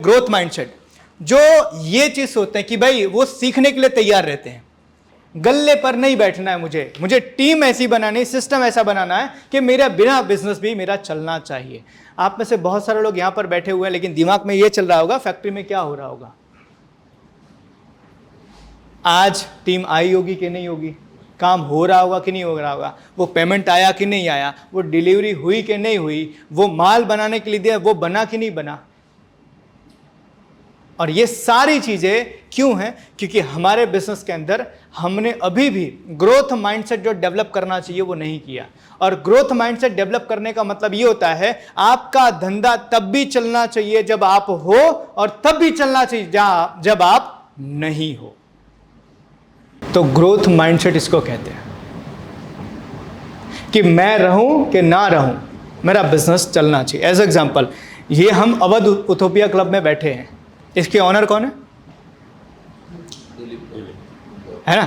Growth mindset, जो ये चीज सोचते हैं कि भाई वो सीखने के लिए तैयार रहते हैं, गल्ले पर नहीं बैठना है, मुझे टीम ऐसी बनानी, सिस्टम ऐसा बनाना है कि मेरा बिना बिजनेस भी मेरा चलना चाहिए। आप में से बहुत सारे लोग यहां पर बैठे हुए हैं, लेकिन दिमाग में ये चल रहा होगा फैक्ट्री में क्या हो रहा होगा, आज टीम आई होगी कि नहीं होगी, काम हो रहा होगा कि नहीं हो रहा होगा, वो पेमेंट आया कि नहीं आया, वो डिलीवरी हुई कि नहीं हुई, वो माल बनाने के लिए दिया वो बना कि नहीं बना। और ये सारी चीजें क्यों हैं? क्योंकि हमारे बिजनेस के अंदर हमने अभी भी ग्रोथ माइंडसेट जो डेवलप करना चाहिए वो नहीं किया। और ग्रोथ माइंडसेट डेवलप करने का मतलब ये होता है आपका धंधा तब भी चलना चाहिए जब आप हो, और तब भी चलना चाहिए जब आप नहीं हो। तो ग्रोथ माइंडसेट इसको कहते हैं कि मैं रहूं कि ना रहूं, मेरा बिजनेस चलना चाहिए। एज एग्जांपल, ये हम अवध उथोपिया क्लब में बैठे हैं, इसके ऑनर कौन है ना?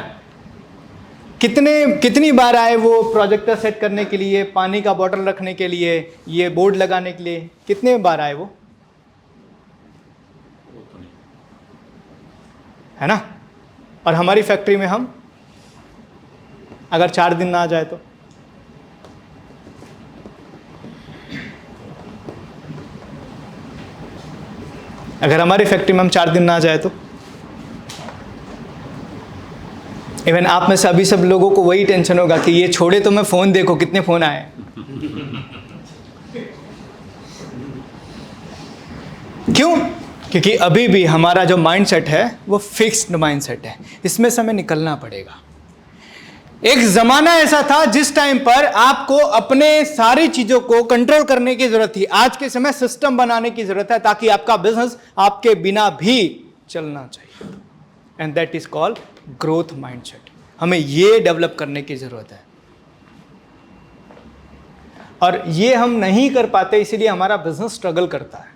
कितनी बार आए वो प्रोजेक्टर सेट करने के लिए, पानी का बोतल रखने के लिए, ये बोर्ड लगाने के लिए, कितने बार आए वो, है ना? और हमारी फैक्ट्री में हम अगर 4 दिन ना आ जाए तो, अगर हमारी फैक्ट्री में हम 4 दिन ना आ जाए तो, इवन आप में से अभी सब लोगों को वही टेंशन होगा कि ये छोड़े तो मैं फोन देखो कितने फोन आए। क्यों? क्योंकि अभी भी हमारा जो माइंडसेट है वो फिक्स्ड माइंडसेट है, इसमें से हमें निकलना पड़ेगा। एक जमाना ऐसा था जिस टाइम पर आपको अपने सारी चीजों को कंट्रोल करने की जरूरत थी। आज के समय सिस्टम बनाने की जरूरत है ताकि आपका बिजनेस आपके बिना भी चलना चाहिए, and that is called growth mindset. हमें ये डेवलप करने की जरूरत है, और ये हम नहीं कर पाते, इसीलिए हमारा बिजनेस स्ट्रगल करता है।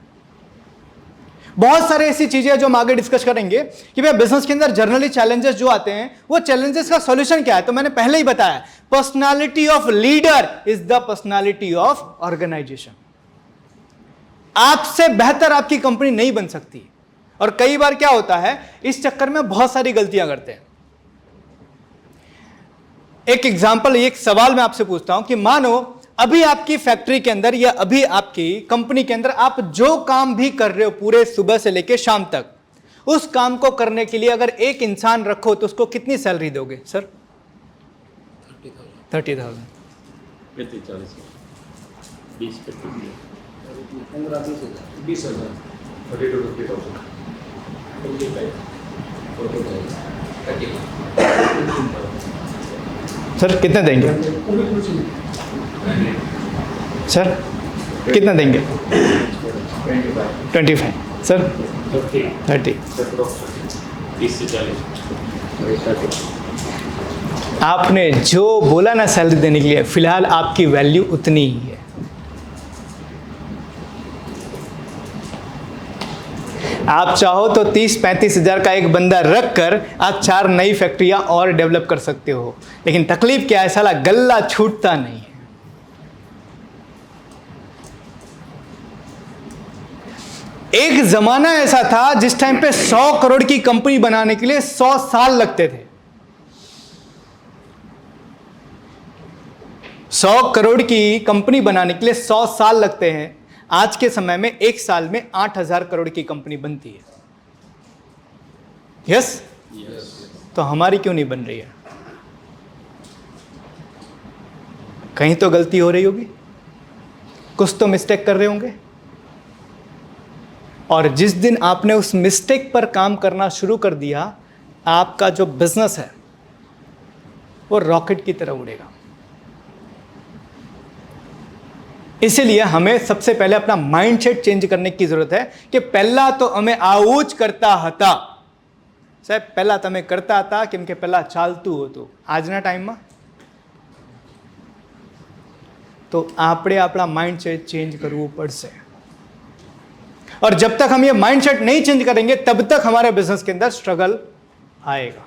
बहुत सारे ऐसी चीजें जो हम आगे डिस्कस करेंगे कि भाई बिजनेस के अंदर जनरली चैलेंजेस जो आते हैं, वो चैलेंजेस का सॉल्यूशन क्या है। तो मैंने पहले ही बताया, personality of leader is the personality of organisation. आपसे बेहतर आपकी कंपनी नहीं बन सकती। और कई बार क्या होता है, इस चक्कर में बहुत सारी गलतियां करते हैं। एक एग्जांपल, एक सवाल मैं आपसे पूछता हूं कि मानो अभी आपकी फैक्ट्री के अंदर या अभी आपकी कंपनी के अंदर आप जो काम भी कर रहे हो पूरे सुबह से लेकर शाम तक, उस काम को करने के लिए अगर एक इंसान रखो तो उसको कितनी सैलरी दोगे सर? 30,000। 20,000 सर कितने देंगे सर? कितना देंगे? 25 सर? 30। आपने जो बोला ना सैलरी देने के लिए, फिलहाल आपकी वैल्यू उतनी ही है। आप चाहो तो 30-35 हज़ार का एक बंदा रख कर आप 4 नई फैक्ट्रियां और डेवलप कर सकते हो, लेकिन तकलीफ क्या है, साला गल्ला छूटता नहीं है। एक जमाना ऐसा था जिस टाइम पे 100 करोड़ की कंपनी बनाने के लिए 100 साल लगते थे। 100 करोड़ की कंपनी बनाने के लिए 100 साल लगते हैं। आज के समय में 1 साल में 8,000 करोड़ की कंपनी बनती है। यस? तो हमारी क्यों नहीं बन रही है? कहीं तो गलती हो रही होगी, कुछ तो मिस्टेक कर रहे होंगे। और जिस दिन आपने उस मिस्टेक पर काम करना शुरू कर दिया, आपका जो बिजनेस है वो रॉकेट की तरह उड़ेगा। इसीलिए हमें सबसे पहले अपना माइंडसेट चेंज करने की जरूरत है कि पहला तो हमें आउच करता हता साहब, पहला તમે કરતા હતા કેમ કે પહેલા ચાલતું હતું। આજના ટાઈમમાં तो આપણે આપણા માઇન્ડસેટ चेंज કરવું પડશે। और जब तक हम ये माइंडसेट नहीं चेंज करेंगे तब तक हमारे बिजनेस के अंदर स्ट्रगल आएगा।